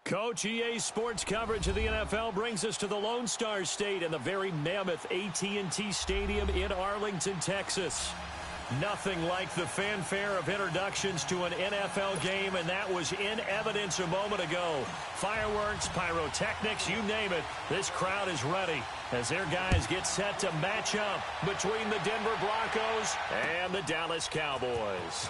Coach, EA Sports coverage of the NFL brings us to the Lone Star State and the very mammoth AT&T Stadium in Arlington, Texas. Nothing like the fanfare of introductions to an NFL game, and that was in evidence a moment ago. Fireworks, pyrotechnics, you name it, this crowd is ready as their guys get set to match up between the Denver Broncos and the Dallas Cowboys.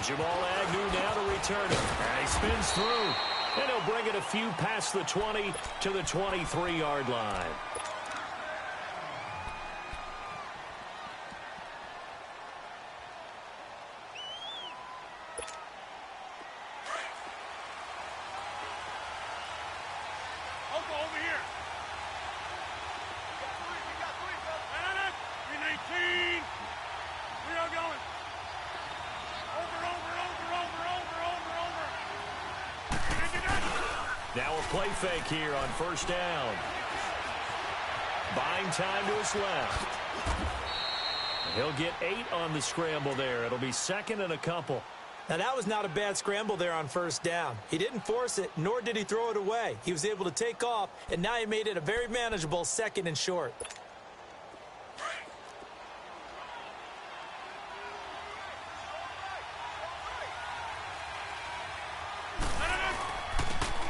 Jamal Agnew now to return it, and he spins through. And he'll bring it a few past the 20 to the 23-yard line. Over here. We got three, brother. 319. We are going. Over. Now a play fake here on first down. Buying time to his left. He'll get 8 on the scramble there. It'll be second and a couple. Now, that was not a bad scramble there on first down. He didn't force it, nor did he throw it away. He was able to take off, and now he made it a very manageable second and short.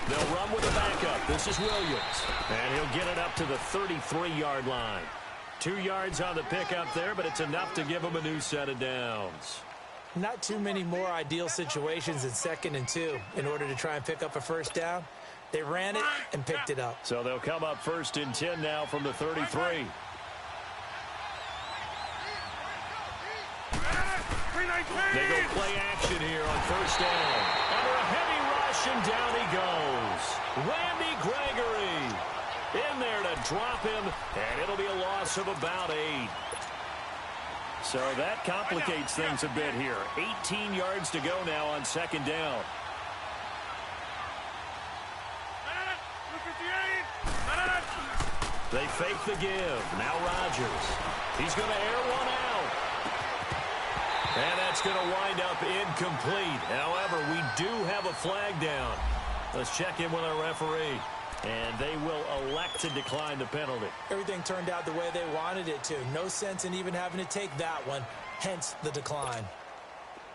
They'll run with a backup. This is Williams. And he'll get it up to the 33-yard line. 2 yards on the pickup there, but it's enough to give him a new set of downs. Not too many more ideal situations in 2nd and 2 in order to try and pick up a first down. They ran it and picked it up. So they'll come up 1st and 10 now from the 33. They go play action here on first down. Under a heavy rush, and down he goes. Randy Gregory in there to drop him, and it'll be a loss of about 8. So that complicates things a bit here. 18 yards to go now on 2nd down. They fake the give. Now Rodgers. He's going to air one out. And that's going to wind up incomplete. However, we do have a flag down. Let's check in with our referee. And they will elect to decline the penalty. Everything turned out the way they wanted it to. No sense in even having to take that one, hence the decline.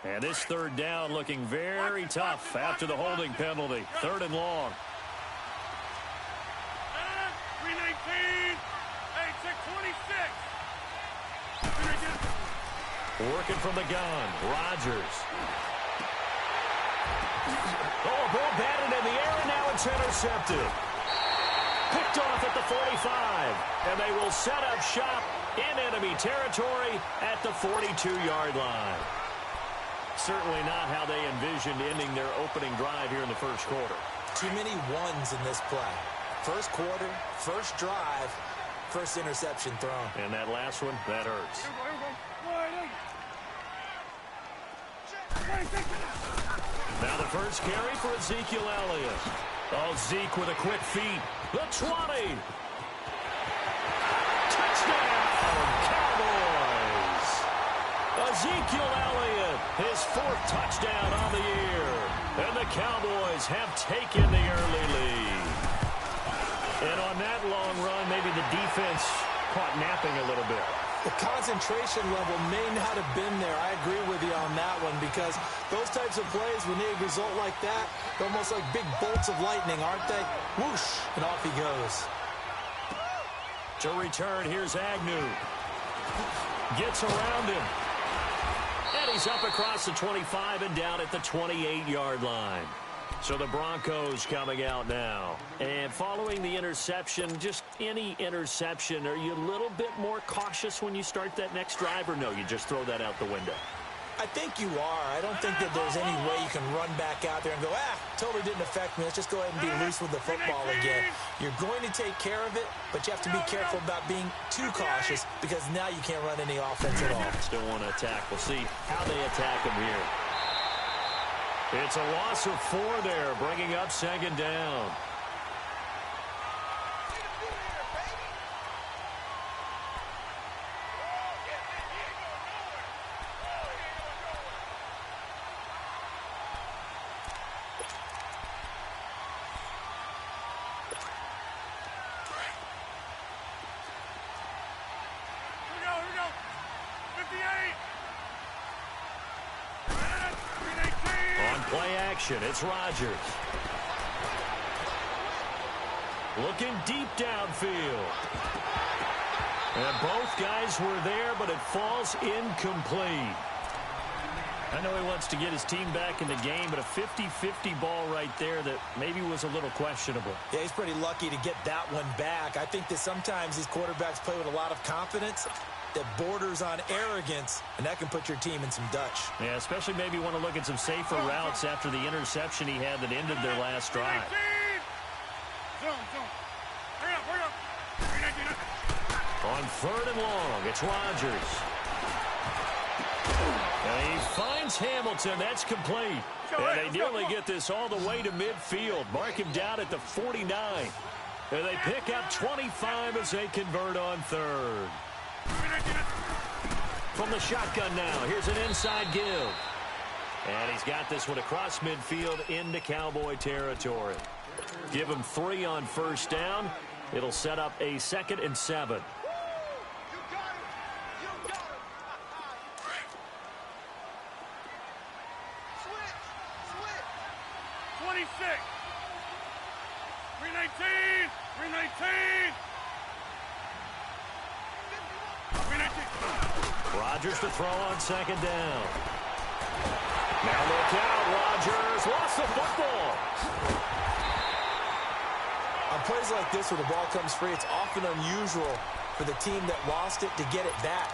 And this 3rd down looking very tough after the holding penalty. 3rd and long. 319. Hey, 626. Working from the gun. Rodgers. Oh, a ball batted in the air, and now it's intercepted. Picked off at the 45, and they will set up shop in enemy territory at the 42-yard line. Certainly not how they envisioned ending their opening drive here in the 1st quarter. Too many ones in this play. 1st quarter, 1st drive, 1st interception thrown. And that last one, that hurts. Now the first carry for Ezekiel Elliott. Oh, Zeke with a quick feed. The 20. Touchdown, Cowboys. Ezekiel Elliott, his 4th touchdown on the year. And the Cowboys have taken the early lead. And on that long run, maybe the defense caught napping a little bit. The concentration level may not have been there. I agree with you on that one because those types of plays, when they result like that, they're almost like big bolts of lightning, aren't they? Whoosh, and off he goes. To return, here's Agnew. Gets around him. And he's up across the 25 and down at the 28-yard line. So the Broncos coming out now. And following the interception, just any interception, are you a little bit more cautious when you start that next drive, or no, you just throw that out the window? I think you are. I don't think that there's any way you can run back out there and go, totally didn't affect me. Let's just go ahead and be loose with the football again. You're going to take care of it, but you have to be careful about being too cautious because now you can't run any offense at all. Still want to attack. We'll see how they attack him here. It's a loss of 4 there, bringing up 2nd down. action. It's Rodgers. Looking deep downfield. And both guys were there, but it falls incomplete. I know he wants to get his team back in the game, but a 50-50 ball right there that maybe was a little questionable. Yeah, he's pretty lucky to get that one back. I think that sometimes these quarterbacks play with a lot of confidence that borders on arrogance, and that can put your team in some Dutch. Yeah, especially maybe want to look at some safer routes after the interception he had that ended their last drive. On 3rd and long, it's Rodgers. And he finds Hamilton. That's complete. And they nearly get this all the way to midfield. Mark him down at the 49. And they pick up 25 as they convert on 3rd. From the shotgun now, here's an inside give. And he's got this one across midfield into Cowboy territory. Give him 3 on 1st down. It'll set up a 2nd and 7. 319! 319! Rodgers to throw on 2nd down. Now look out, Rodgers lost the football. On plays like this where the ball comes free, it's often unusual for the team that lost it to get it back.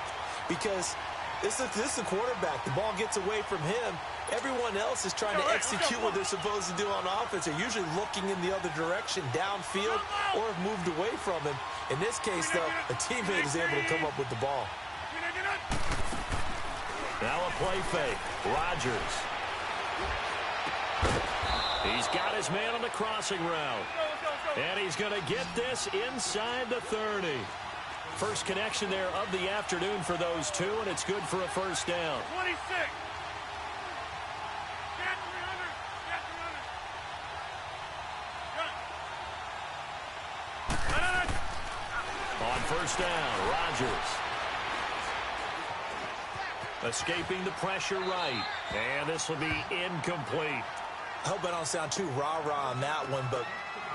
Because this is the quarterback. The ball gets away from him. Everyone else is trying to execute what they're supposed to do on offense. They're usually looking in the other direction, downfield, or have moved away from him. In this case, though, a teammate is able to come up with the ball. Now a play fake. Rodgers. He's got his man on the crossing route. And he's going to get this inside the 30. First connection there of the afternoon for those two, and it's good for a 1st down. 26. On 1st down, Rodgers. Escaping the pressure right. And this will be incomplete. I hope I don't sound too rah-rah on that one, but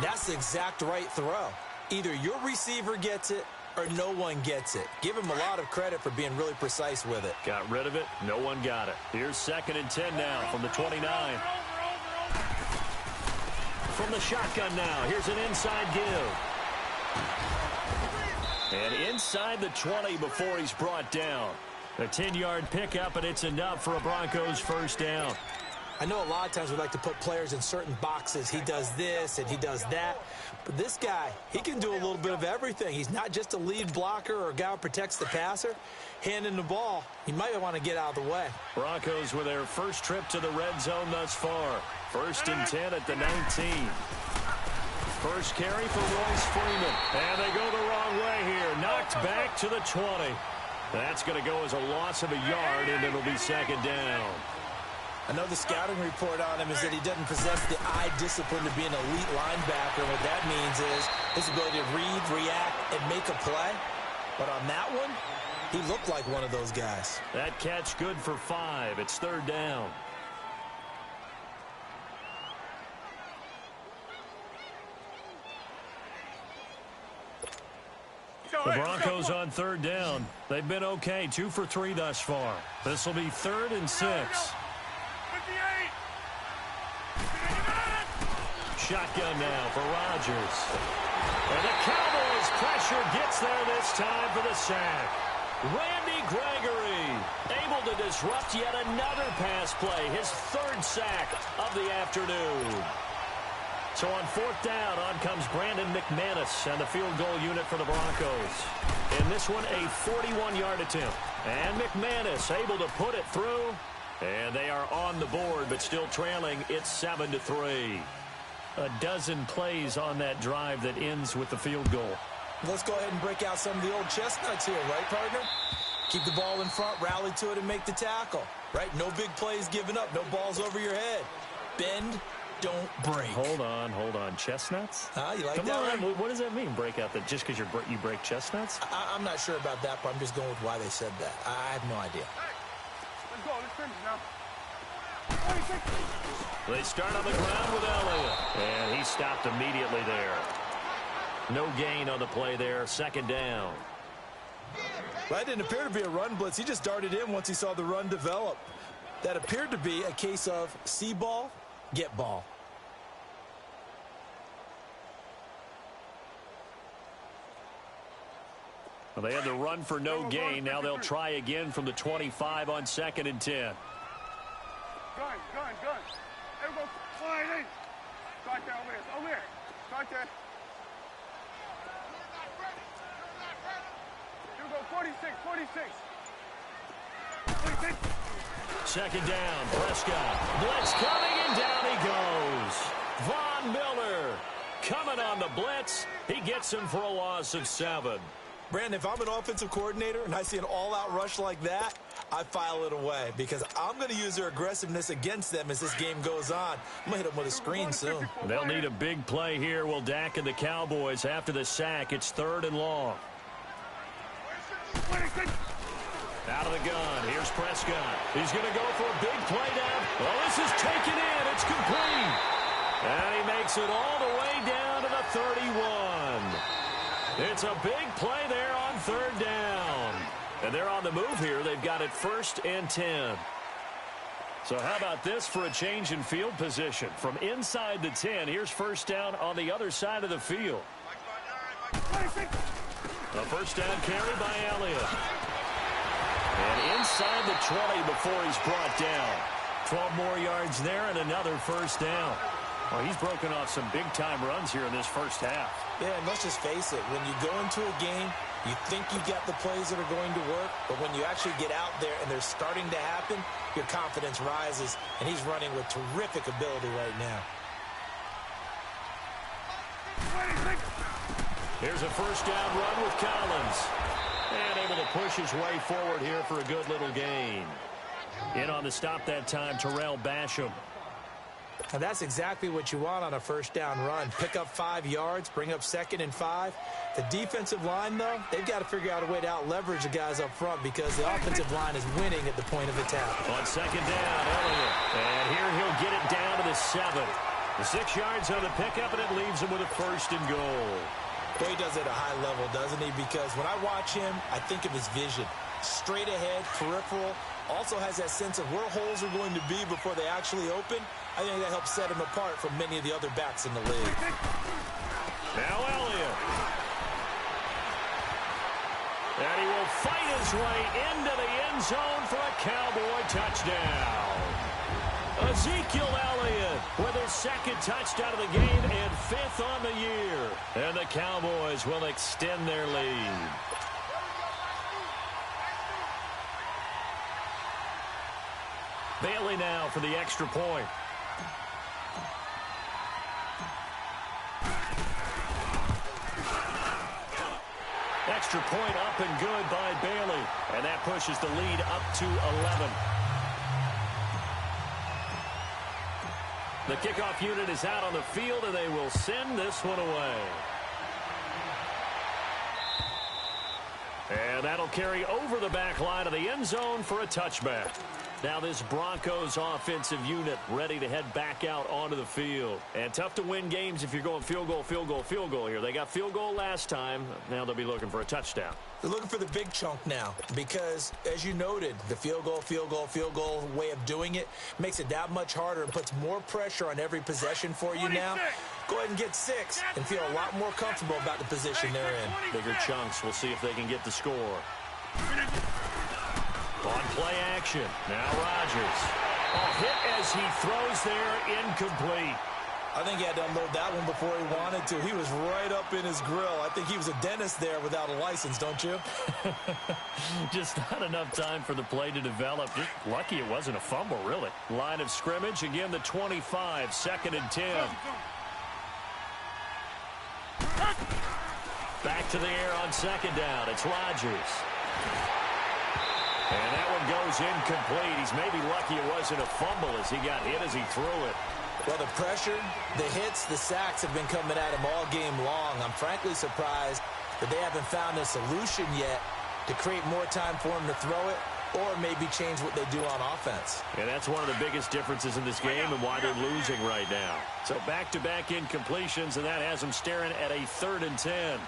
that's the exact right throw. Either your receiver gets it or no one gets it. Give him a lot of credit for being really precise with it. Got rid of it. No one got it. Here's 2nd and 10 now from the 29. From the shotgun now. Here's an inside give. And inside the 20 before he's brought down. A 10-yard pickup, and it's enough for a Broncos 1st down. I know a lot of times we like to put players in certain boxes. He does this and he does that. But this guy, he can do a little bit of everything. He's not just a lead blocker or a guy who protects the passer. Handing the ball, he might want to get out of the way. Broncos with their first trip to the red zone thus far. 1st and 10 at the 19. First carry for Royce Freeman. And they go the wrong way here. Knocked back to the 20. That's going to go as a loss of a yard, and it'll be 2nd down. I know the scouting report on him is that he doesn't possess the eye discipline to be an elite linebacker. What that means is his ability to read, react, and make a play. But on that one, he looked like one of those guys. That catch good for 5. It's 3rd down. The Broncos on 3rd down. They've been okay. 2 for 3 thus far. This will be 3rd and 6. Shotgun now for Rodgers. And the Cowboys pressure gets there this time for the sack. Randy Gregory able to disrupt yet another pass play. His 3rd sack of the afternoon. So on 4th down, on comes Brandon McManus and the field goal unit for the Broncos. In this one, a 41-yard attempt. And McManus able to put it through. And they are on the board, but still trailing. It's 7-3. A dozen plays on that drive that ends with the field goal. Let's go ahead and break out some of the old chestnuts here, right, partner? Keep the ball in front, rally to it, and make the tackle. Right? No big plays given up. No balls over your head. Bend. Don't break. Hold on. Chestnuts? You like Come that on. one? What does that mean, break out? That just because you break chestnuts? I'm not sure about that, but I'm just going with why they said that. I have no idea. Let's go. Let's finish now. They start on the ground with Elliott. And he stopped immediately there. No gain on the play there. Second down. Well, that didn't appear to be a run blitz. He just darted in once he saw the run develop. That appeared to be a case of see ball, get ball. Well, they had the run for no gain. Now they'll try again from the 25 on 2nd and 10. Gun. There we go. Slide in. Start there, over here. Start there. Here we go, 46. Second down, Prescott. Blitz coming, and down he goes. Von Miller coming on the blitz. He gets him for a loss of 7. Brandon, if I'm an offensive coordinator and I see an all-out rush like that, I file it away because I'm going to use their aggressiveness against them as this game goes on. I'm going to hit them with a screen soon. They'll need a big play here. Will Dak and the Cowboys after the sack. It's 3rd and long. Out of the gun. Here's Prescott. He's going to go for a big play down. Well, this is taken in. It's complete. And he makes it all the way down to the 31. It's a big play there on 3rd down. And they're on the move here. They've got it 1st and 10. So how about this for a change in field position? From inside the 10, here's 1st down on the other side of the field. A 1st down carry by Elliott. And inside the 20 before he's brought down. 12 more yards there and another 1st down. Well, he's broken off some big-time runs here in this first half. Yeah, and let's just face it. When you go into a game, you think you got the plays that are going to work, but when you actually get out there and they're starting to happen, your confidence rises, and he's running with terrific ability right now. Here's a 1st down run with Collins. And able to push his way forward here for a good little gain. In on the stop that time, Terrell Basham. And that's exactly what you want on a 1st down run. Pick up 5 yards, bring up 2nd and 5. The defensive line, though, they've got to figure out a way to out-leverage the guys up front because the offensive line is winning at the point of attack. On 2nd down, Elliott. And here he'll get it down to the 7. The 6 yards on the pickup, and it leaves him with a 1st and goal. Well, he does it at a high level, doesn't he? Because when I watch him, I think of his vision. Straight ahead, peripheral. Also has that sense of where holes are going to be before they actually open. I think that helps set him apart from many of the other backs in the league. Now Elliott. And he will fight his way into the end zone for a Cowboy touchdown. Ezekiel Elliott with his 2nd touchdown of the game and 5th on the year. And the Cowboys will extend their lead. Bailey now for the extra point. Extra point up and good by Bailey. And that pushes the lead up to 11. The kickoff unit is out on the field, and they will send this one away. And that'll carry over the back line of the end zone for a touchback. Now this Broncos offensive unit ready to head back out onto the field. And tough to win games if you're going field goal here. They got field goal last time. Now they'll be looking for a touchdown. They're looking for the big chunk now because, as you noted, the field goal way of doing it makes it that much harder and puts more pressure on every possession for you now. Go ahead and get 6 and feel a lot more comfortable about the position they're in. Bigger chunks. We'll see if they can get the score. On play action. Now Rodgers. A hit as he throws there, incomplete. I think he had to unload that one before he wanted to. He was right up in his grill. I think he was a dentist there without a license, don't you? Just not enough time for the play to develop. Just lucky it wasn't a fumble, really. Line of scrimmage, again the 25, 2nd and 10. Back to the air on 2nd down. It's Rodgers. And that one goes incomplete. He's maybe lucky it wasn't a fumble as he got hit as he threw it. Well, the pressure, the hits, the sacks have been coming at him all game long. I'm frankly surprised that they haven't found a solution yet to create more time for him to throw it. or maybe change what they do on offense. And that's one of the biggest differences in this game and why they're losing right now. So back-to-back incompletions, and that has them staring at a 3rd and 10.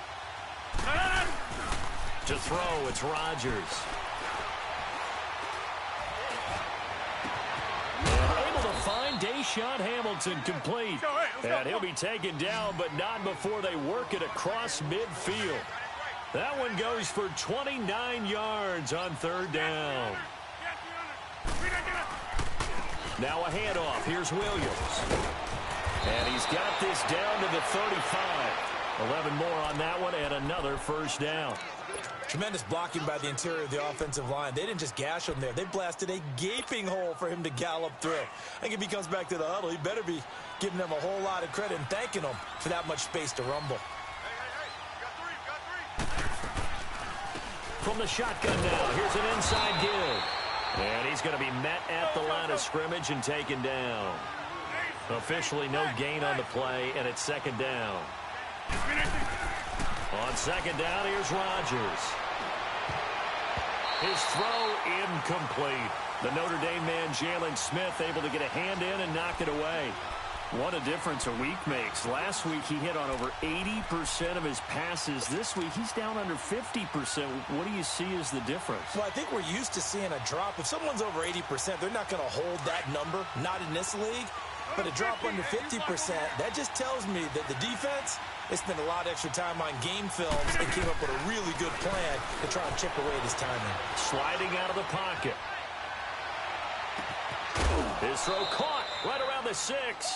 To throw, it's Rodgers. And able to find Deshaun Hamilton complete. And he'll be taken down, but not before they work it across midfield. That one goes for 29 yards on 3rd down. Now a handoff. Here's Williams. And he's got this down to the 35. 11 more on that one and another 1st down. Tremendous blocking by the interior of the offensive line. They didn't just gash him there. They blasted a gaping hole for him to gallop through. I think if he comes back to the huddle, he better be giving them a whole lot of credit and thanking them for that much space to rumble. From the shotgun now, here's an inside give. And he's going to be met at the line of scrimmage and taken down. Officially no gain on the play, and it's 2nd down. On 2nd down, here's Rodgers. His throw incomplete. The Notre Dame man, Jalen Smith, able to get a hand in and knock it away. What a difference a week makes. Last week, he hit on over 80% of his passes. This week, he's down under 50%. What do you see as the difference? Well, I think we're used to seeing a drop. If someone's over 80%, they're not going to hold that number, not in this league. But a drop under 50%, that just tells me that the defense, they spent a lot of extra time on game films and came up with a really good plan to try and chip away at his timing. Sliding out of the pocket. His throw caught right around the 6.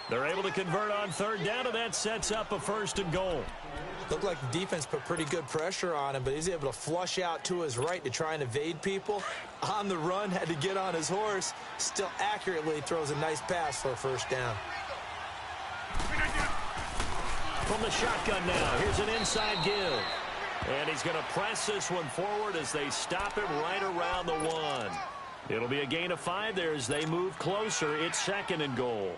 They're able to convert on 3rd down, and that sets up a 1st and goal. Looked like the defense put pretty good pressure on him, but he's able to flush out to his right to try and evade people. On the run, had to get on his horse. Still accurately throws a nice pass for a 1st down. From the shotgun now, here's an inside give. And he's going to press this one forward as they stop him right around the 1. It'll be a gain of 5 there as they move closer. It's 2nd and goal.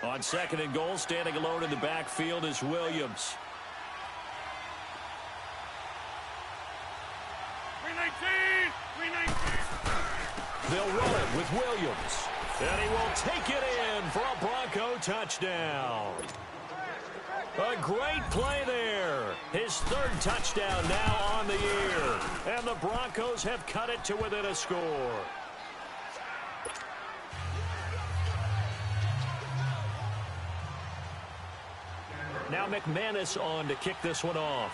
On 2nd and goal, standing alone in the backfield is Williams. 319! They'll run it with Williams. And he will take it in for a Bronco touchdown. A great play there. His 3rd touchdown now on the year. And the Broncos have cut it to within a score. Now McManus on to kick this one off.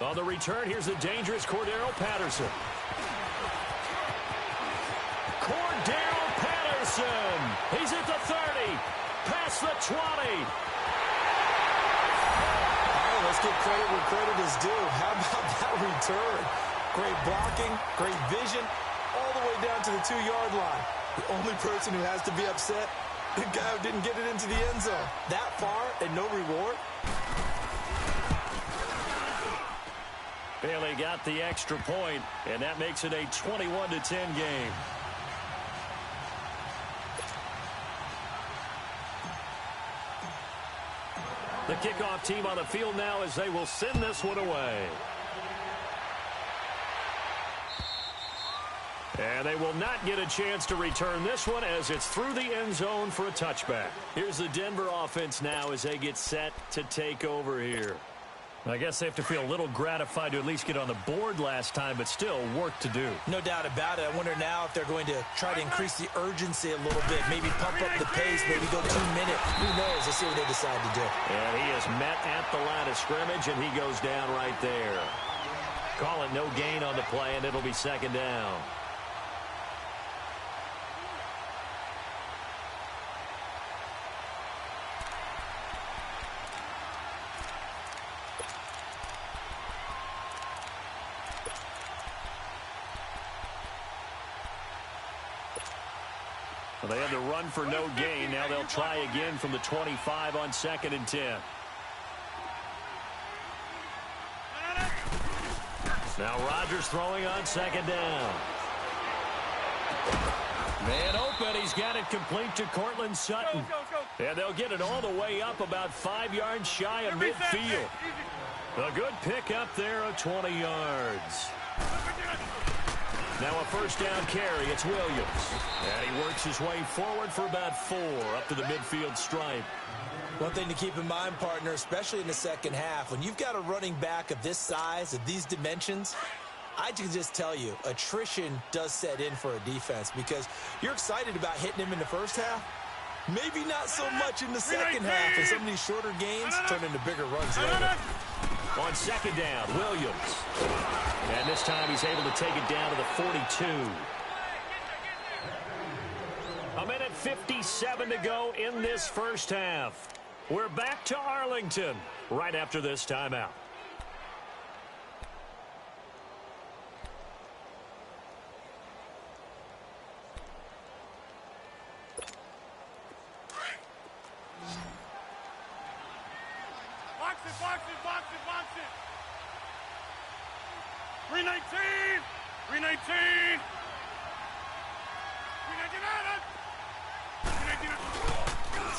On the return, here's the dangerous Cordero Patterson. Cordero Patterson. He's at the 30. Past the 20. All right, let's give credit where credit is due. How about that return? Great blocking, great vision, all the way down to the 2-yard line. The only person who has to be upset, the guy who didn't get it into the end zone. That far and no reward. Bailey got the extra point, and that makes it a 21-10 game. The kickoff team on the field now as they will send this one away. And they will not get a chance to return this one as it's through the end zone for a touchback. Here's the Denver offense now as they get set to take over here. I guess they have to feel a little gratified to at least get on the board last time, but still work to do. No doubt about it. I wonder now if they're going to try to increase the urgency a little bit, maybe pump up the pace, maybe go 2 minutes. Who knows? Let's see what they decide to do. And he is met at the line of scrimmage, and he goes down right there. Call it no gain on the play, and it'll be 2nd down. Well, they had to run for no gain. Now they'll try again from the 25 on 2nd and 10. Now Rodgers throwing on 2nd down. Man open, he's got it complete to Cortland Sutton. Go. And they'll get it all the way up about 5 yards shy of midfield. A good pick up there of 20 yards. Now a first down carry, it's Williams. And he works his way forward for about 4 up to the midfield stripe. One thing to keep in mind, partner, especially in the second half, when you've got a running back of this size, of these dimensions, I can just tell you, attrition does set in for a defense because you're excited about hitting him in the first half. Maybe not so much in the second half, and some of these shorter gains turn into bigger runs later. On second down, Williams. And this time he's able to take it down to the 42. A minute 57 to go in this first half. We're back to Arlington right after this timeout. Box it. 319. 319.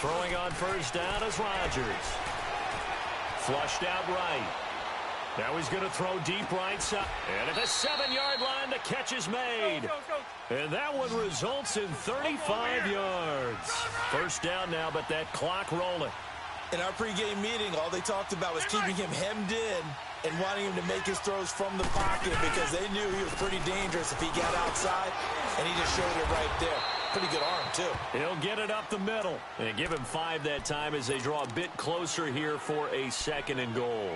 Throwing on first down is Rodgers. Flushed out right. Now he's going to throw deep right side. And at the 7-yard line, the catch is made. Go. And that one results in 35 yards. First down now, but that clock rolling. In our pregame meeting, all they talked about was keeping him hemmed in and wanting him to make his throws from the pocket because they knew he was pretty dangerous if he got outside, and he just showed it right there. Pretty good arm, too. He'll get it up the middle. And give him 5 that time as they draw a bit closer here for a 2nd and goal.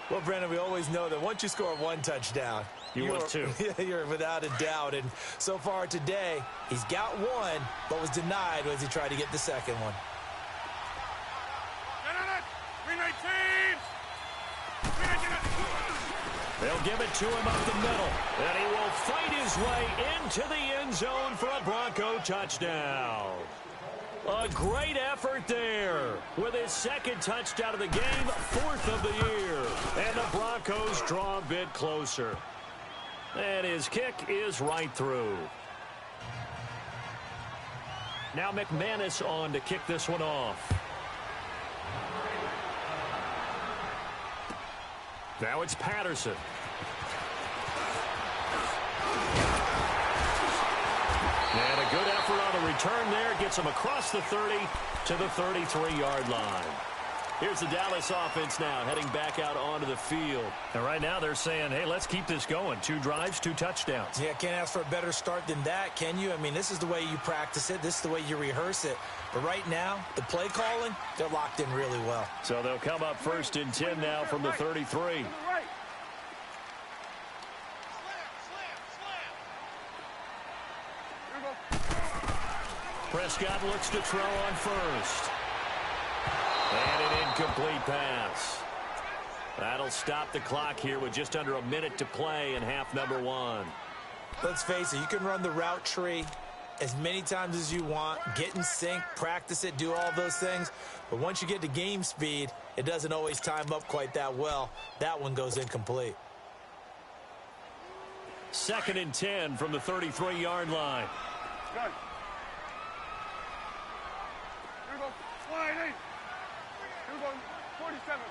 Well, Brandon, we always know that once you score 1 touchdown, you're 2. You're without a doubt. And so far today, he's got 1, but was denied as he tried to get the second one. 319. They'll give it to him up the middle. And he will fight his way into the end zone for a Bronco touchdown. A great effort there with his 2nd touchdown of the game, 4th of the year. And the Broncos draw a bit closer. And his kick is right through. Now McManus on to kick this one off. Now it's Patterson. And a good effort on the return there. Gets him across the 30 to the 33-yard line. Here's the Dallas offense now heading back out onto the field. And right now they're saying, hey, let's keep this going. 2 drives, 2 touchdowns. Yeah, can't ask for a better start than that, can you? I mean, this is the way you practice it. This is the way you rehearse it. But right now, the play calling, they're locked in really well. So they'll come up 1st and 10 now from the 33. Prescott looks to throw on first. And an incomplete pass. That'll stop the clock here with just under a minute to play in half number 1. Let's face it, you can run the route tree as many times as you want, get in sync, practice it, do all those things. But once you get to game speed, it doesn't always time up quite that well. That one goes incomplete. 2nd and 10 from the 33-yard line. Good. Here we go. 180. Here we go. 47.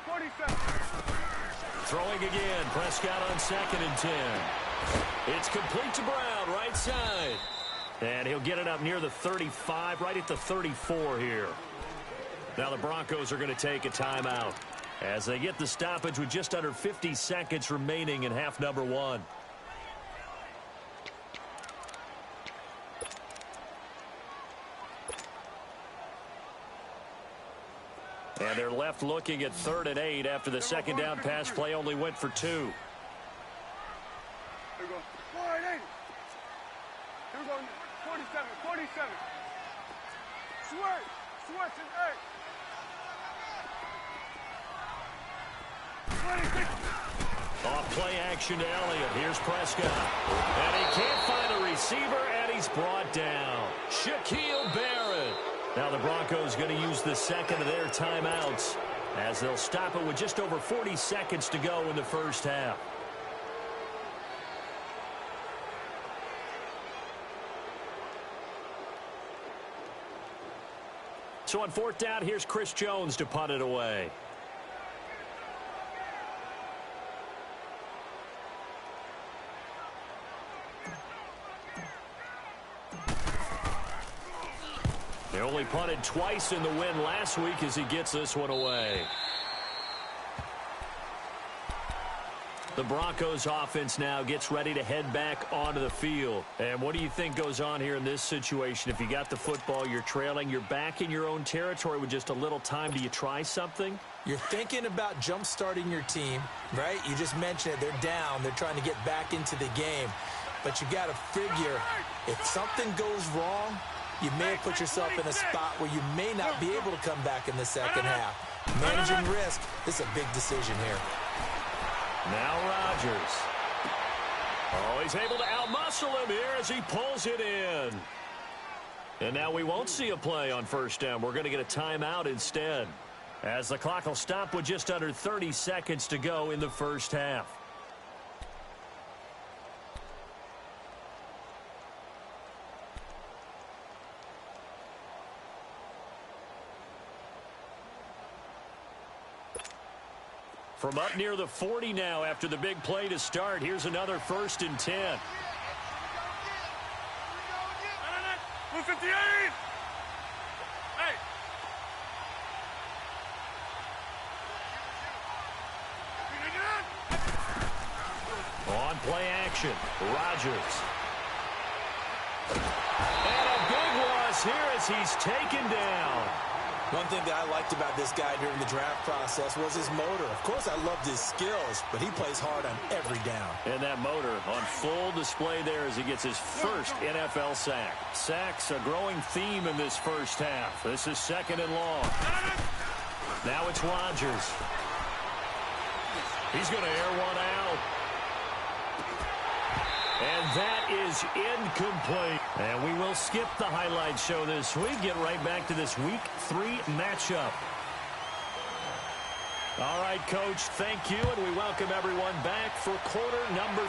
Throwing again. Prescott on 2nd and 10. It's complete to Brown, right side. And he'll get it up near the 35, right at the 34 here. Now the Broncos are going to take a timeout as they get the stoppage with just under 50 seconds remaining in half number 1. And they're left looking at 3rd and 8 after the 2nd down pass play only went for 2. Here we go. 180. Here we go. 47. Switch and 8. 26. Off play action to Elliott. Here's Prescott. And he can't find a receiver, and he's brought down. Shaquille Barrett. Now the Broncos going to use the 2nd of their timeouts as they'll stop it with just over 40 seconds to go in the first half. So on fourth down, here's Chris Jones to punt it away. They only punted twice in the win last week as he gets this one away. The Broncos offense now gets ready to head back onto the field. And what do you think goes on here in this situation? If you got the football, you're trailing, you're back in your own territory with just a little time. Do you try something? You're thinking about jump-starting your team, right? You just mentioned it. They're down. They're trying to get back into the game. But you got to figure if something goes wrong, you may have put yourself in a spot where you may not be able to come back in the second half. Managing risk, this is a big decision here. Now Rodgers. Oh, he's able to outmuscle him here as he pulls it in. And now we won't see a play on first down. We're going to get a timeout instead, as the clock will stop with just under 30 seconds to go in the first half. From up near the 40 now after the big play to start. Here's another 1st and 10. Move 58! Hey! On play action, Rodgers. And a big loss here as he's taken down. One thing that I liked about this guy during the draft process was his motor. Of course, I loved his skills, but he plays hard on every down. And that motor on full display there as he gets his first NFL sack. Sacks a growing theme in this first half. This is 2nd and long. Now it's Rodgers. He's going to air one out. And that is incomplete. And we will skip the highlight show this week. Get right back to this Week 3 matchup. All right, Coach, thank you, and we welcome everyone back for quarter number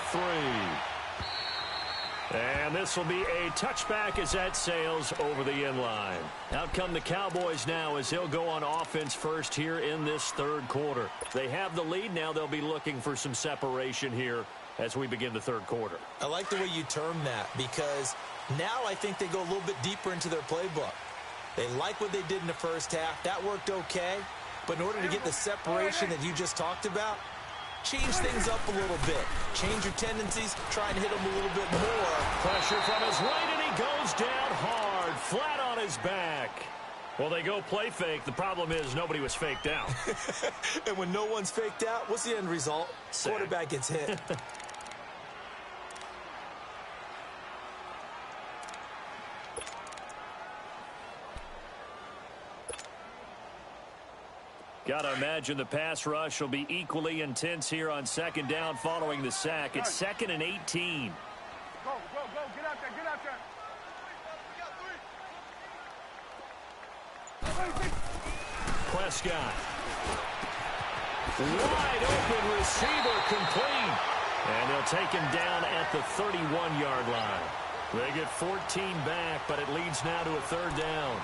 3. And this will be a touchback as that sails over the inline. Out come the Cowboys now as they'll go on offense first here in this 3rd quarter. They have the lead. Now they'll be looking for some separation here as we begin the 3rd quarter. I like the way you term that, because now I think they go a little bit deeper into their playbook. They like what they did in the first half. That worked okay. But in order to get the separation that you just talked about, change things up a little bit. Change your tendencies. Try and hit them a little bit more. Pressure from his right, and he goes down hard, flat on his back. Well, they go play fake. The problem is nobody was faked out. And when no one's faked out, what's the end result? Sack. Quarterback gets hit. Got to imagine the pass rush will be equally intense here on 2nd down following the sack. It's 2nd and 18. Go, go, go. Get out there, get out there. Prescott. Wide open receiver complete. And they'll take him down at the 31-yard line. They get 14 back, but it leads now to a 3rd down.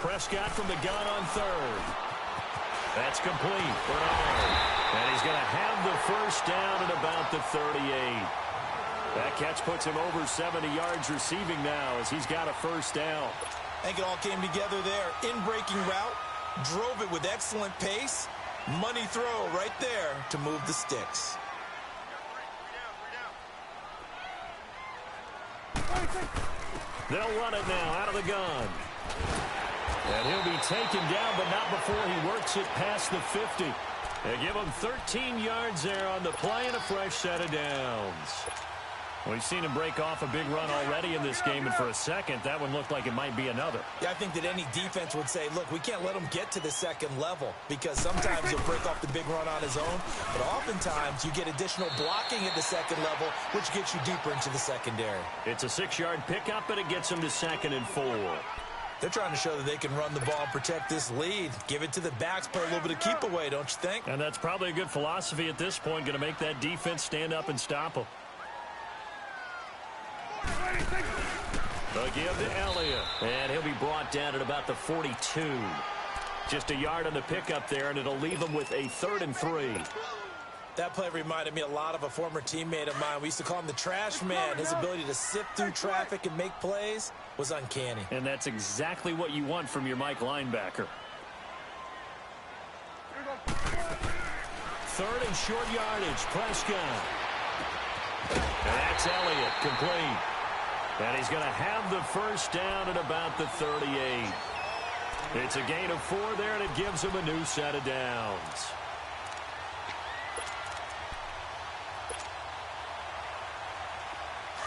Prescott from the gun on 3rd. That's complete. Bernard. And he's going to have the 1st down at about the 38. That catch puts him over 70 yards receiving now as he's got a 1st down. I think it all came together there. In-breaking route. Drove it with excellent pace. Money throw right there to move the sticks. They'll run it now out of the gun. And he'll be taken down, but not before he works it past the 50. They give him 13 yards there on the play and a fresh set of downs. We've seen him break off a big run already in this game, and for a second, that one looked like it might be another. Yeah, I think that any defense would say, look, we can't let him get to the second level because sometimes he'll break off the big run on his own, but oftentimes you get additional blocking at the second level, which gets you deeper into the secondary. It's a 6-yard pickup, and it gets him to 2nd and 4. They're trying to show that they can run the ball and protect this lead. Give it to the backs, play a little bit of keep away, don't you think? And that's probably a good philosophy at this point, going to make that defense stand up and stop him. The give to Elliott, and he'll be brought down at about the 42. Just a yard on the pickup there, and it'll leave him with a 3rd and 3. That play reminded me a lot of a former teammate of mine. We used to call him the trash man. His ability to sift through traffic and make plays was uncanny. And that's exactly what you want from your Mike linebacker. 3rd and short yardage, Prescott. And that's Elliott, complete. And he's going to have the first down at about the 38. It's a gain of 4 there, and it gives him a new set of downs.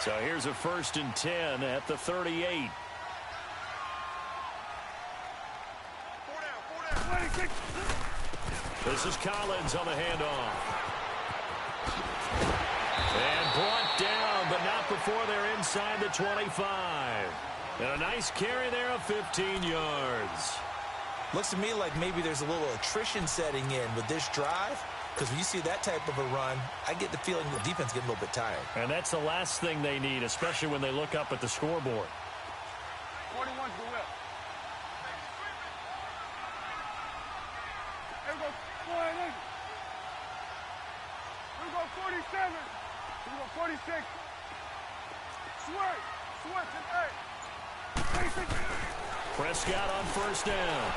So here's a 1st and 10 at the 38. This is Collins on the handoff. And brought down, but not before they're inside the 25. And a nice carry there of 15 yards. Looks to me like maybe there's a little attrition setting in with this drive. Because when you see that type of a run, I get the feeling the defense getting a little bit tired. And that's the last thing they need, especially when they look up at the scoreboard. 41's the whip. Here we go. 40. Here we go. 47. Here we go. 46. Switch and 8. Prescott on 1st down.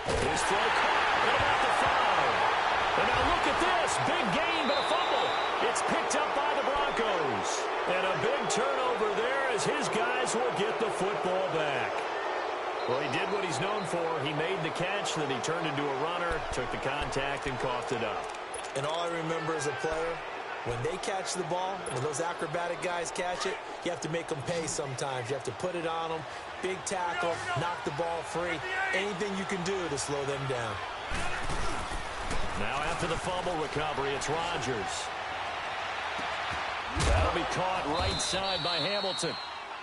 This throw caught at about the 5. And now look at this. Big gain, but a fumble. It's picked up by the Broncos. And a big turnover there as his guys will get the football back. Well, he did what he's known for. He made the catch, then he turned into a runner, took the contact, and coughed it up. And all I remember as a player, when they catch the ball, when those acrobatic guys catch it, you have to make them pay sometimes. You have to put it on them. Big tackle, knock the ball free. Anything you can do to slow them down. Now after the fumble recovery, it's Rodgers. That'll be caught right side by Hamilton.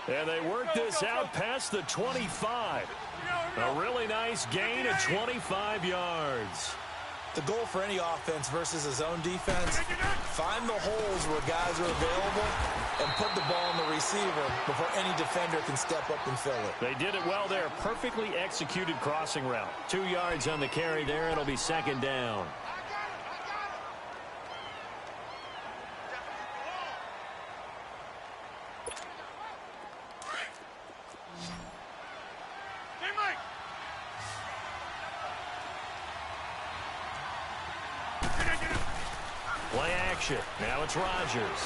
And they work this out past the 25. A really nice gain of 25 yards. The goal for any offense versus his own defense, find the holes where guys are available and put the ball on the receiver before any defender can step up and fill it. They did it well there. Perfectly executed crossing route. 2 yards on the carry there. It'll be 2nd down. Play action. Now it's Rodgers.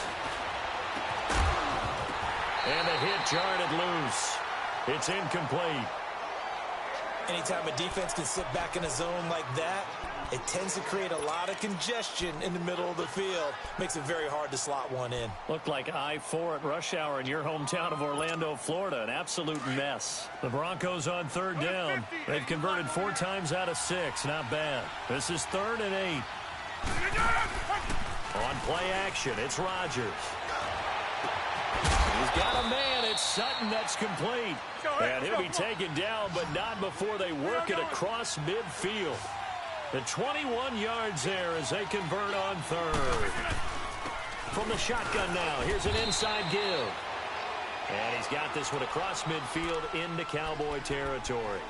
And the hit jarred loose. It's incomplete. Anytime a defense can sit back in a zone like that, it tends to create a lot of congestion in the middle of the field. Makes it very hard to slot one in. Looked like I-4 at rush hour in your hometown of Orlando, Florida. An absolute mess. The Broncos on 3rd down. They've converted 4 times out of 6. Not bad. This is 3rd and 8. On play action, it's Rodgers. He's got a man. It's Sutton that's complete. And he'll be taken down, but not before they work it across midfield. The 21 yards there as they convert on 3rd. From the shotgun now, here's an inside give. And he's got this one across midfield into Cowboy territory.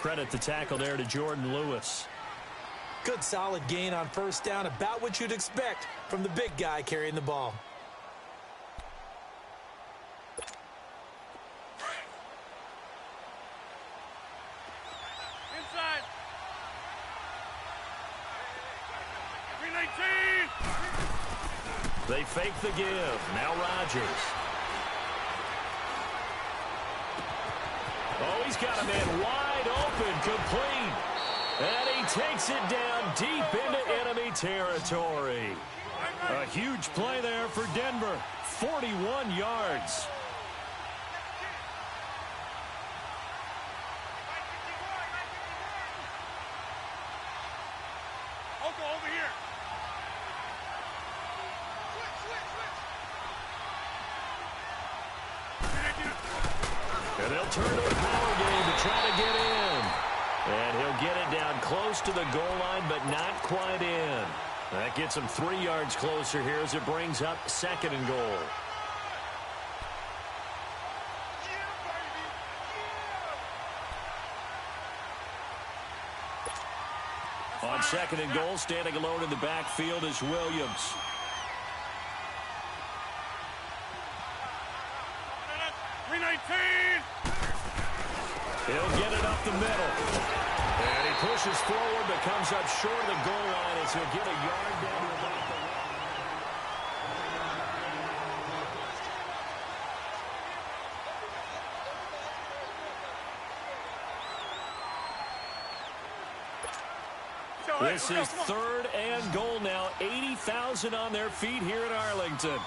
Credit the tackle there to Jordan Lewis. Good solid gain on 1st down, about what you'd expect from the big guy carrying the ball. Inside. 319. They fake the give. Now Rodgers. Oh, he's got a man wide open, complete. And he takes it down deep into enemy territory. A huge play there for Denver. 41 yards. Over here. And they'll turn to a power game to try to get in. And he'll get it down close to the goal line, but not quite in. That gets him 3 yards closer here as it brings up 2nd and goal. On 2nd and goal, standing alone in the backfield is Williams. He'll get it up the middle. And he pushes forward, but comes up short of the goal line as he'll get a yard down to about the line. This is 3rd and goal now. 80,000 on their feet here at Arlington.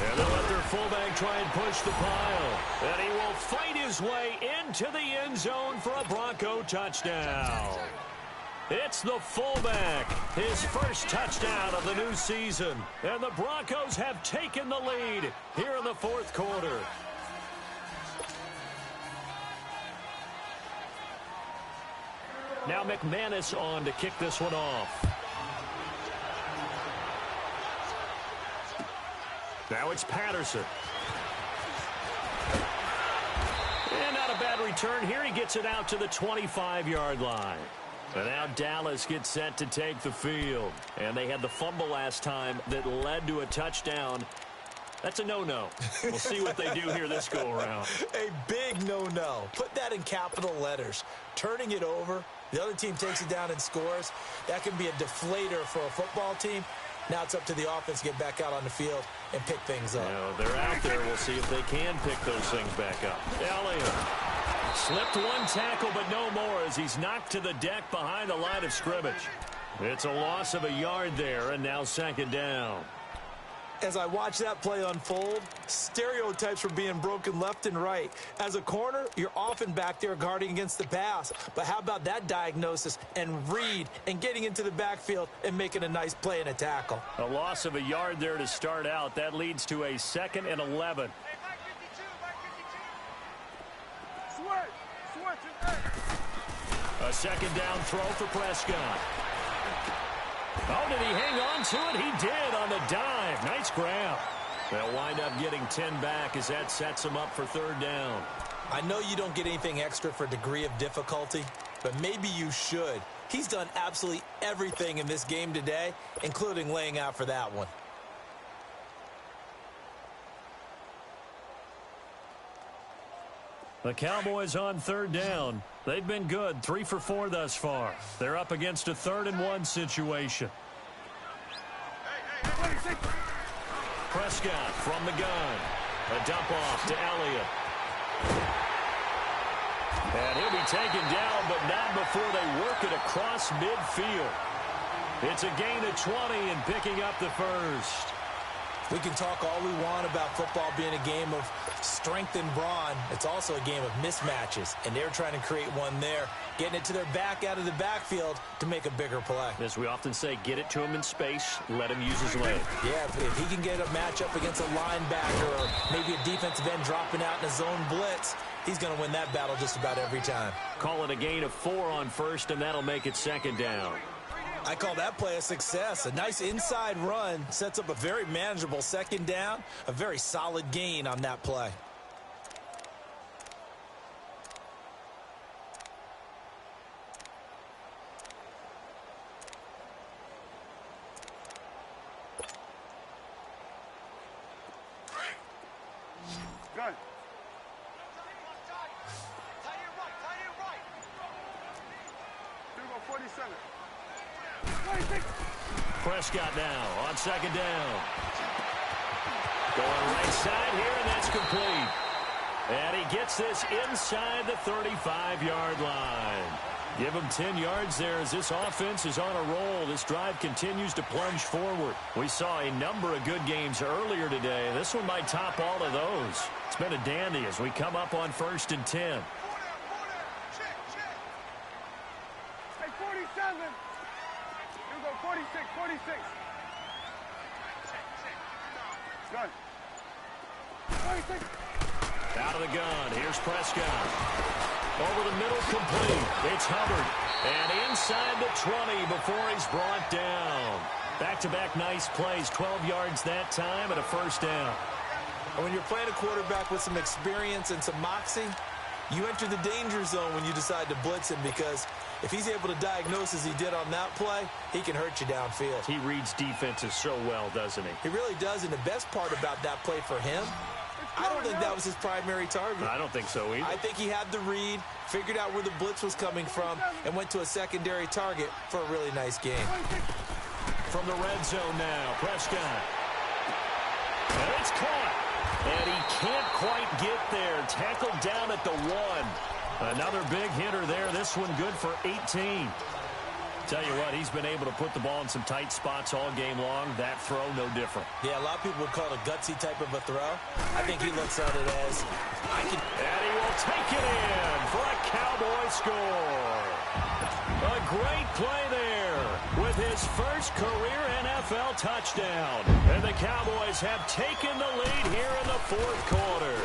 And they'll let their fullback try and push the pile. And he will fight his way into the end zone for a Bronco touchdown. It's the fullback, his first touchdown of the new season. And the Broncos have taken the lead here in the 4th quarter. Now McManus on to kick this one off. Now it's Patterson. And not a bad return here. He gets it out to the 25-yard line. And now Dallas gets set to take the field. And they had the fumble last time that led to a touchdown. That's a no-no. We'll see what they do here this go-around. A big no-no. Put that in capital letters. Turning it over, the other team takes it down and scores. That can be a deflator for a football team. Now it's up to the offense to get back out on the field and pick things up. They're out there. We'll see if they can pick those things back up. Elliott slipped one tackle, but no more as he's knocked to the deck behind the line of scrimmage. It's a loss of a yard there, and now 2nd down. As I watch that play unfold, stereotypes were being broken left and right. As a corner, you're often back there guarding against the pass. But how about that diagnosis and read and getting into the backfield and making a nice play and a tackle? A loss of a yard there to start out. That leads to a 2nd and 11. A 2nd down throw for Prescott. Oh, did he hang on to it? He did on the dive. Nice grab. They'll wind up getting 10 back as that sets them up for 3rd down. I know you don't get anything extra for degree of difficulty, but maybe you should. He's done absolutely everything in this game today, including laying out for that one. The Cowboys on 3rd down. They've been good, 3 for 4 thus far. They're up against a 3rd and 1 situation. Prescott from the gun. A dump off to Elliott. And he'll be taken down, but not before they work it across midfield. It's a gain of 20 and picking up the first. We can talk all we want about football being a game of strength and brawn. It's also a game of mismatches, and they're trying to create one there, getting it to their back out of the backfield to make a bigger play. As we often say, get it to him in space, let him use his leg. Yeah, if he can get a matchup against a linebacker or maybe a defensive end dropping out in a zone blitz, he's going to win that battle just about every time. Call it a gain of 4 on first, and that'll make it 2nd down. I call that play a success. A nice inside run sets up a very manageable 2nd down, a very solid gain on that play. Good. Here we go, 47. Prescott now on 2nd down. Going right side here, and that's complete. And he gets this inside the 35-yard line. Give him 10 yards there as this offense is on a roll. This drive continues to plunge forward. We saw a number of good games earlier today. This one might top all of those. It's been a dandy as we come up on 1st and 10. Hey, 47. Here we go, 46, 46. Gun. 46. Out of the gun. Here's Prescott. Over the middle, complete. It's Hubbard. And inside the 20 before he's brought down. Back-to-back nice plays. 12 yards that time and a first down. And when you're playing a quarterback with some experience and some moxie, you enter the danger zone when you decide to blitz him, because if he's able to diagnose as he did on that play, he can hurt you downfield. He reads defenses so well, doesn't he? He really does, and the best part about that play for him, I don't think that was his primary target. I don't think so either. I think he had the read, figured out where the blitz was coming from, and went to a secondary target for a really nice game. From the red zone now, Prescott. And it's caught. And he can't quite get there. Tackled down at the 1. Another big hitter there. This one good for 18. Tell you what, he's been able to put the ball in some tight spots all game long. That throw, no different. Yeah, a lot of people would call it a gutsy type of a throw. I think he looks at it as, And he will take it in for a Cowboy score. A great play there with his first career NFL touchdown. And the Cowboys have taken the lead here in the 4th quarter.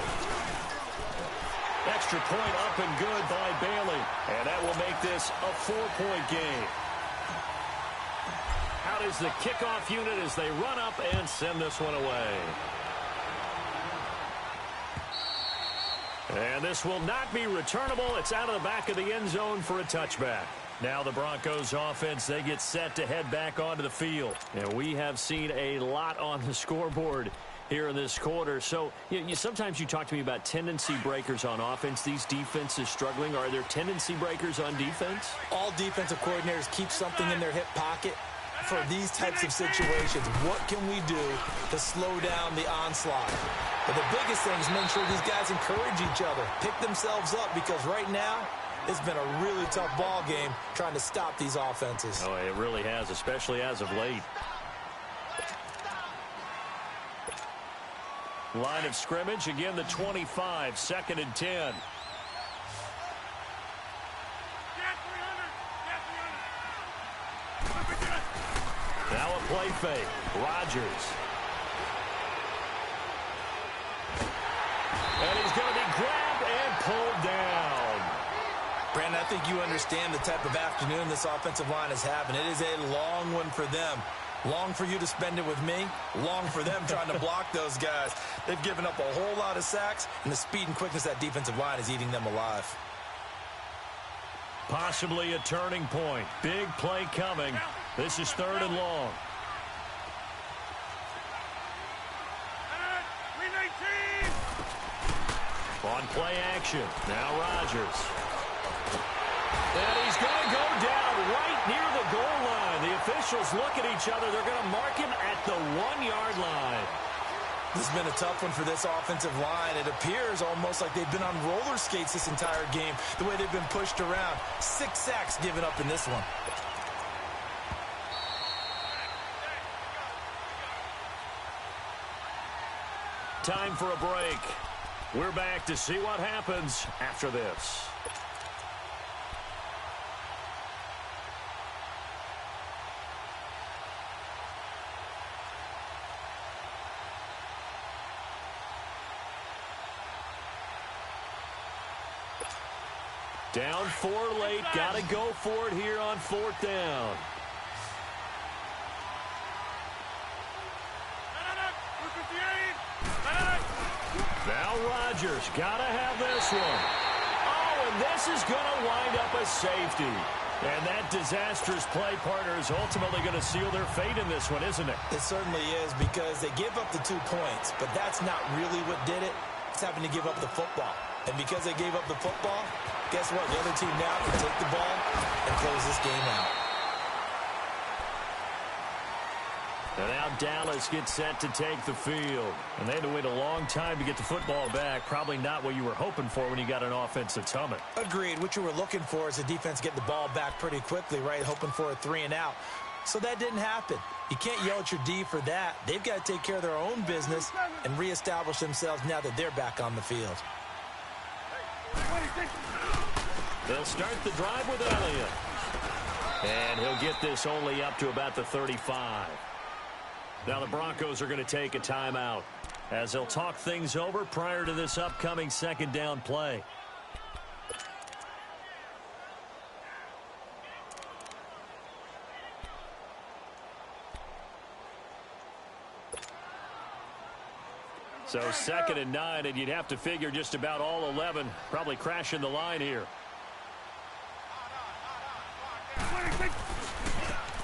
Extra point up and good by Bailey. And that will make this a 4-point game. Out is the kickoff unit as they run up and send this one away. And this will not be returnable. It's out of the back of the end zone for a touchback. Now the Broncos offense, they get set to head back onto the field. And we have seen a lot on the scoreboard here in this quarter. So sometimes you talk to me about tendency breakers on offense. These defenses struggling. Are there tendency breakers on defense? All defensive coordinators keep something in their hip pocket for these types of situations. What can we do to slow down the onslaught? But the biggest thing is make sure these guys encourage each other, pick themselves up, because right now it's been a really tough ball game trying to stop these offenses. Oh, it really has, especially as of late. Line of scrimmage, again the 25, 2nd and 10. Now a play fake. Rodgers. And he's going to be grabbed and pulled down. Brandon, I think you understand the type of afternoon this offensive line is having. It is a long one for them. Long for you to spend it with me. Long for them trying to block those guys. They've given up a whole lot of sacks, and the speed and quickness of that defensive line is eating them alive. Possibly a turning point. Big play coming. This is 3rd and long. On play action. Now Rodgers. And he's going to go down right near the goal line. The officials look at each other. They're going to mark him at the 1-yard line. This has been a tough one for this offensive line. It appears almost like they've been on roller skates this entire game, the way they've been pushed around. 6 sacks given up in this one. Time for a break. We're back to see what happens after this. Down 4 late. Got to go for it here on 4th down. Now Rodgers got to have this one. Oh, and this is going to wind up a safety. And that disastrous play partner is ultimately going to seal their fate in this one, isn't it? It certainly is, because they give up the 2 points, but that's not really what did it. It's having to give up the football. And because they gave up the football, guess what? The other team now can take the ball and close this game out. And now Dallas gets set to take the field. And they had to wait a long time to get the football back. Probably not what you were hoping for when you got an offensive summit. Agreed. What you were looking for is the defense get the ball back pretty quickly, right? Hoping for a 3 and out. So that didn't happen. You can't yell at your D for that. They've got to take care of their own business and reestablish themselves now that they're back on the field. They'll start the drive with Elliott. And he'll get this only up to about the 35. Now the Broncos are going to take a timeout as they'll talk things over prior to this upcoming second down play. So 2nd and 9, and you'd have to figure just about all 11 probably crashing the line here.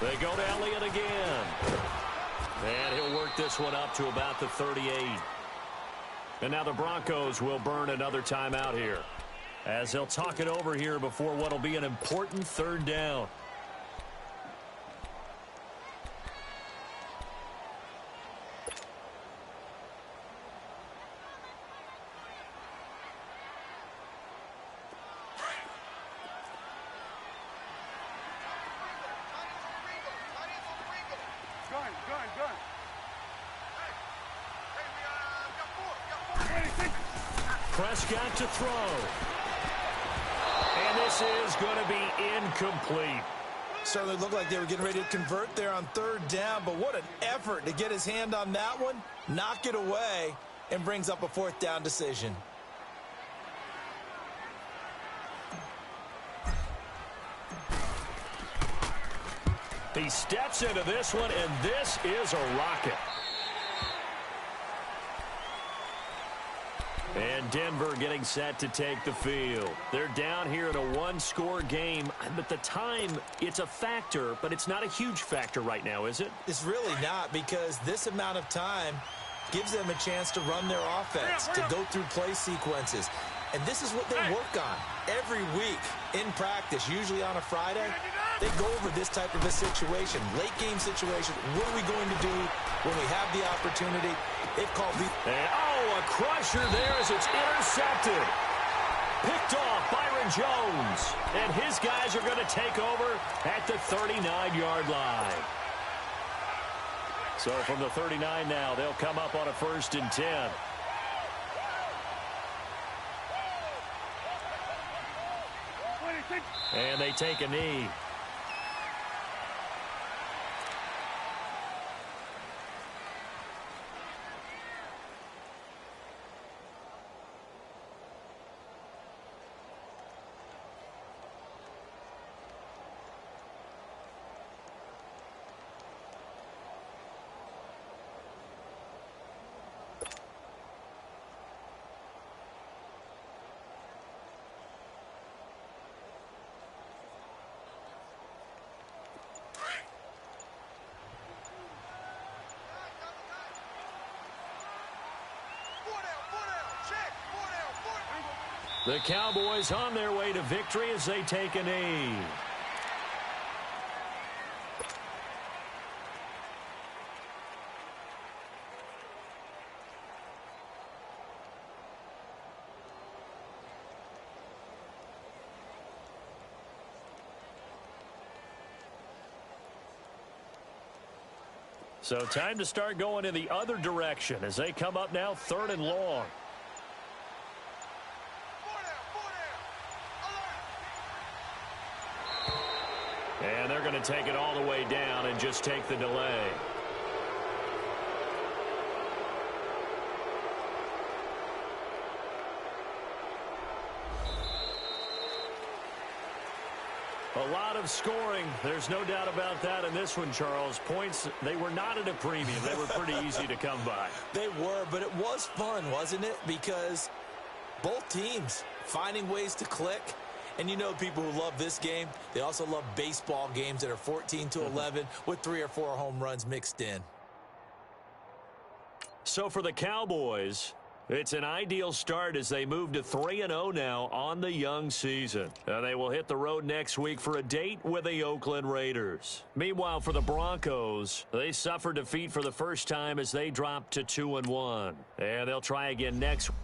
They go to Elliott again. And he'll work this one up to about the 38. And now the Broncos will burn another timeout here as they'll talk it over here before what will be an important 3rd down. Prescott to throw. And this is going to be incomplete. Certainly looked like they were getting ready to convert there on 3rd down, but what an effort to get his hand on that one, knock it away, and brings up a 4th down decision. He steps into this one, and this is a rocket. And Denver getting set to take the field. They're down here in a 1-score game, but the time, it's a factor, but it's not a huge factor right now, is it? It's really not, because this amount of time gives them a chance to run their offense, to go through play sequences. And this is what they work on every week in practice, usually on a Friday. They go over this type of a situation, late game situation. What are we going to do when we have the opportunity? They've called the... And, oh, a crusher there as it's intercepted. Picked off Byron Jones. And his guys are going to take over at the 39-yard line. So from the 39 now, they'll come up on a 1st and 10. And they take a knee. The Cowboys on their way to victory as they take a knee. So time to start going in the other direction as they come up now 3rd and long. And they're going to take it all the way down and just take the delay. A lot of scoring. There's no doubt about that in this one, Charles. Points, they were not at a premium. They were pretty easy to come by. They were, but it was fun, wasn't it? Because both teams finding ways to click. And you know people who love this game, they also love baseball games that are 14-11 with 3 or 4 home runs mixed in. So for the Cowboys, It's an ideal start as they move to 3-0 now on the young season. They will hit the road next week for a date with the Oakland Raiders. Meanwhile, for the Broncos, they suffered defeat for the first time as they dropped to 2-1. And they'll try again next week.